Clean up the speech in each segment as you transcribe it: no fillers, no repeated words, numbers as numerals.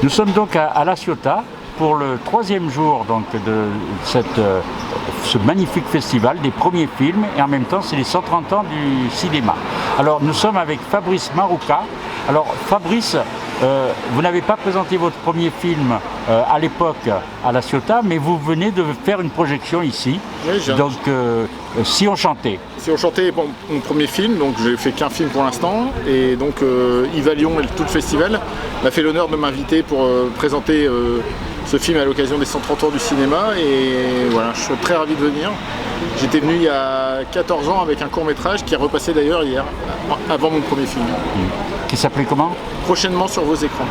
Nous sommes donc à La Ciotat pour le 3e jour donc, de ce magnifique festival des premiers films, et en même temps c'est les 130 ans du cinéma. Alors nous sommes avec Fabrice Marouka. Alors Fabrice, vous n'avez pas présenté votre premier film à l'époque à La Ciotat, mais vous venez de faire une projection ici. Oui, donc Si on chantait. Si on chantait, bon, mon premier film, donc j'ai fait qu'un film pour l'instant, et donc Yves Lyon et tout le festival m'a fait l'honneur de m'inviter pour présenter ce film à l'occasion des 130 ans du cinéma, et voilà, je suis très ravi de venir. J'étais venu il y a 14 ans avec un court-métrage qui est repassé d'ailleurs hier, avant mon premier film. Qui s'appelait comment? Prochainement sur vos écrans.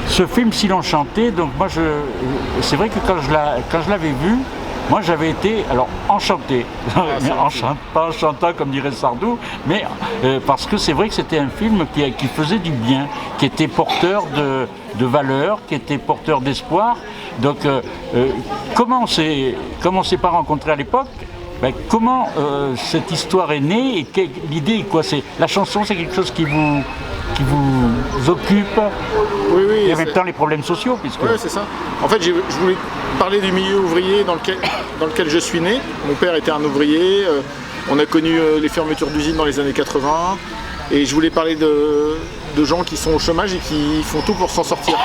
Ce film Si l'on chantait, donc moi c'est vrai que quand je l'avais vu, moi j'avais été enchanté, pas en chantant comme dirait Sardou, mais parce que c'est vrai que c'était un film qui faisait du bien, qui était porteur de valeurs, qui était porteur d'espoir. Donc comment on s'est pas rencontrés à l'époque? Comment cette histoire est née, et l'idée quoi? C'est la chanson, c'est quelque chose qui vous occupe, oui, et en même temps les problèmes sociaux, puisque... Oui, c'est ça. En fait, je voulais parler du milieu ouvrier dans lequel je suis né. Mon père était un ouvrier, on a connu les fermetures d'usines dans les années 80, et je voulais parler de gens qui sont au chômage et qui font tout pour s'en sortir.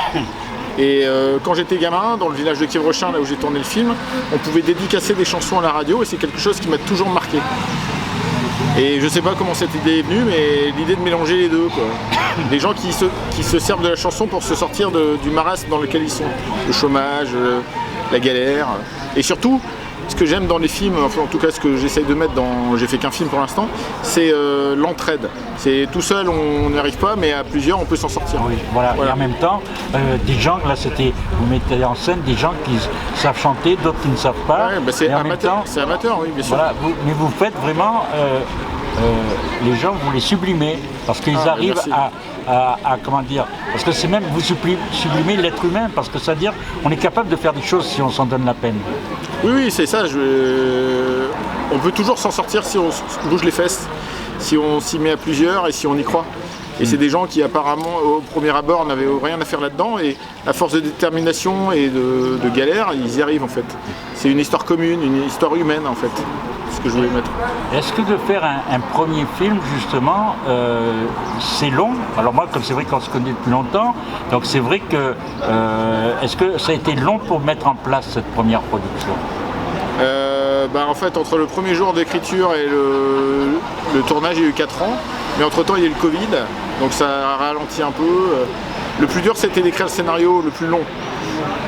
Et quand j'étais gamin, dans le village de Quievrechin, là où j'ai tourné le film, on pouvait dédicacer des chansons à la radio, et c'est quelque chose qui m'a toujours marqué. Et je sais pas comment cette idée est venue, mais l'idée de mélanger les deux, quoi. Des gens qui se servent de la chanson pour se sortir du marasme dans lequel ils sont. Le chômage, la galère. Et surtout, ce que j'aime dans les films, enfin en tout cas ce que j'essaye de mettre dans... J'ai fait qu'un film pour l'instant, c'est l'entraide. C'est tout seul, on n'y arrive pas, mais à plusieurs, on peut s'en sortir. Oui, voilà. Et en même temps, des gens, là vous mettez en scène des gens qui savent chanter, d'autres qui ne savent pas. Ouais, c'est amateur, oui, bien sûr. Voilà, mais vous faites vraiment... les gens, vous les sublimez, parce qu'ils arrivent à comment dire, parce que c'est même, vous sublimez l'être humain, parce que c'est-à-dire, on est capable de faire des choses si on s'en donne la peine. Oui, c'est ça, on peut toujours s'en sortir si on bouge les fesses, si on s'y met à plusieurs et si on y croit. Et c'est des gens qui apparemment au premier abord n'avaient rien à faire là-dedans, et à force de détermination et de galère, ils y arrivent en fait. C'est une histoire commune, une histoire humaine en fait, c'est ce que je voulais mettre. Est-ce que de faire un premier film justement, c'est long? Alors moi, comme c'est vrai qu'on se connaît depuis longtemps, donc c'est vrai que, est-ce que ça a été long pour mettre en place cette première production? En fait, entre le premier jour d'écriture et le tournage, il y a eu 4 ans, mais entre-temps il y a eu le Covid, donc ça a ralenti un peu. Le plus dur, c'était d'écrire le scénario le plus long.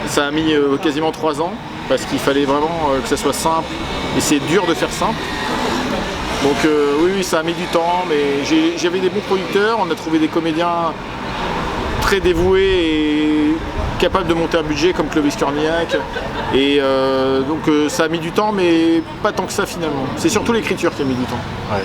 Ça a mis quasiment 3 ans, parce qu'il fallait vraiment que ça soit simple, et c'est dur de faire simple. Donc oui, ça a mis du temps, mais j'avais des bons producteurs, on a trouvé des comédiens très dévoués et capables de monter un budget comme Clovis Cornillac, et donc ça a mis du temps, mais pas tant que ça finalement. C'est surtout l'écriture qui a mis du temps. Ouais.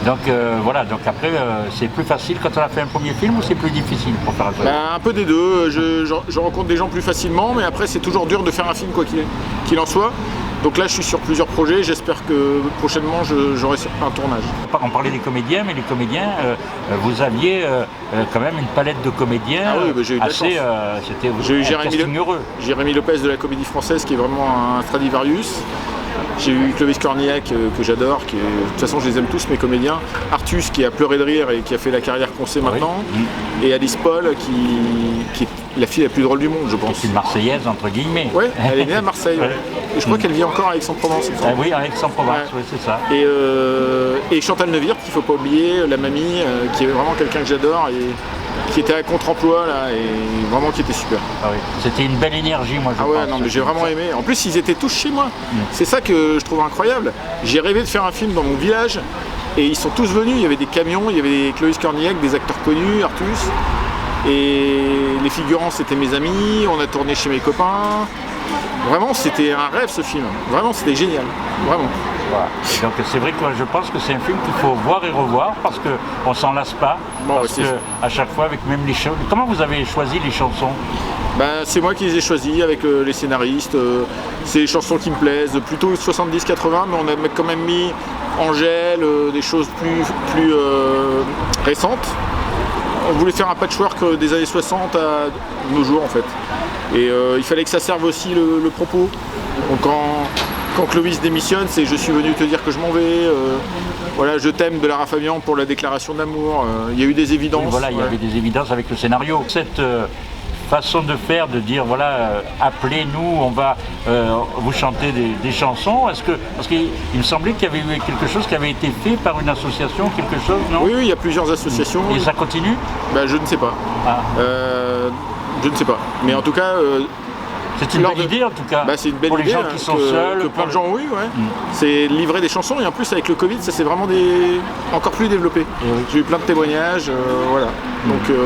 Donc voilà, donc après c'est plus facile quand on a fait un premier film, ou c'est plus difficile pour faire ça? Un peu des deux, je rencontre des gens plus facilement, mais après c'est toujours dur de faire un film quoi qu'il en soit. Donc là je suis sur plusieurs projets, j'espère que prochainement j'aurai un tournage. On parlait des comédiens, mais les comédiens, vous aviez quand même une palette de comédiens. Ah oui, j'ai eu de la chance. J'ai eu Jérémy Lopez de la Comédie Française, qui est vraiment un Stradivarius. J'ai eu Clovis Cornillac que j'adore, de toute façon je les aime tous mes comédiens. Artus qui a pleuré de rire et qui a fait la carrière qu'on sait maintenant. Et Alice Paul qui est la fille la plus drôle du monde, je pense. C'est une Marseillaise entre guillemets. Oui, elle est née à Marseille. Ouais. Et je crois qu'elle vit encore à Aix-en-Provence. Oui, à Aix-en-Provence, oui, c'est ça. Et Chantal Neuwirth, qu'il ne faut pas oublier, la mamie, qui est vraiment quelqu'un que j'adore, et qui était à contre-emploi là, et vraiment qui était super. Ah oui. C'était une belle énergie, moi je pense. Ah ouais, non mais j'ai vraiment aimé. En plus ils étaient tous chez moi. C'est ça que je trouve incroyable. J'ai rêvé de faire un film dans mon village, et ils sont tous venus. Il y avait des camions, il y avait des Clovis Cornillac, des acteurs connus, Artus. Et les figurants c'était mes amis, on a tourné chez mes copains. Vraiment c'était un rêve ce film. Vraiment c'était génial. Vraiment. Voilà. Donc c'est vrai que je pense que c'est un film qu'il faut voir et revoir, parce qu'on s'en lasse pas, parce qu'à chaque fois avec même les chansons. Comment vous avez choisi les chansons? C'est moi qui les ai choisies avec les scénaristes. C'est les chansons qui me plaisent, plutôt 70-80, mais on a quand même mis Angèle, des choses plus récentes. on voulait faire un patchwork des années 60 à nos jours en fait. Et il fallait que ça serve aussi le propos. Donc quand Clovis démissionne, c'est je suis venu te dire que je m'en vais, voilà, je t'aime de Lara Fabian pour la déclaration d'amour. Il y a eu des évidences. Oui, voilà, il y avait des évidences avec le scénario. Cette façon de faire, de dire voilà, appelez-nous, on va vous chanter des chansons. Parce qu'il me semblait qu'il y avait eu quelque chose qui avait été fait par une association, quelque chose, non? Oui, il y a plusieurs associations. Et ça continue? Ben, je ne sais pas. Ah. Je ne sais pas. Mais en tout cas. C'est une belle idée en tout cas. Bah, c'est une belle pour idée, les gens qui sont que, seuls. que plein de gens ont eu, ouais. C'est livrer des chansons et en plus avec le Covid ça s'est vraiment encore plus développé. Oui. J'ai eu plein de témoignages, voilà. Donc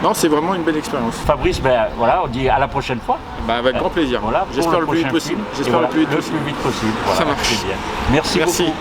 non, c'est vraiment une belle expérience. Fabrice, ben voilà, on dit à la prochaine fois. Bah, avec grand plaisir. Voilà, J'espère le plus vite possible. J'espère le plus vite possible. Voilà, Ça marche. c'est bien. Merci beaucoup.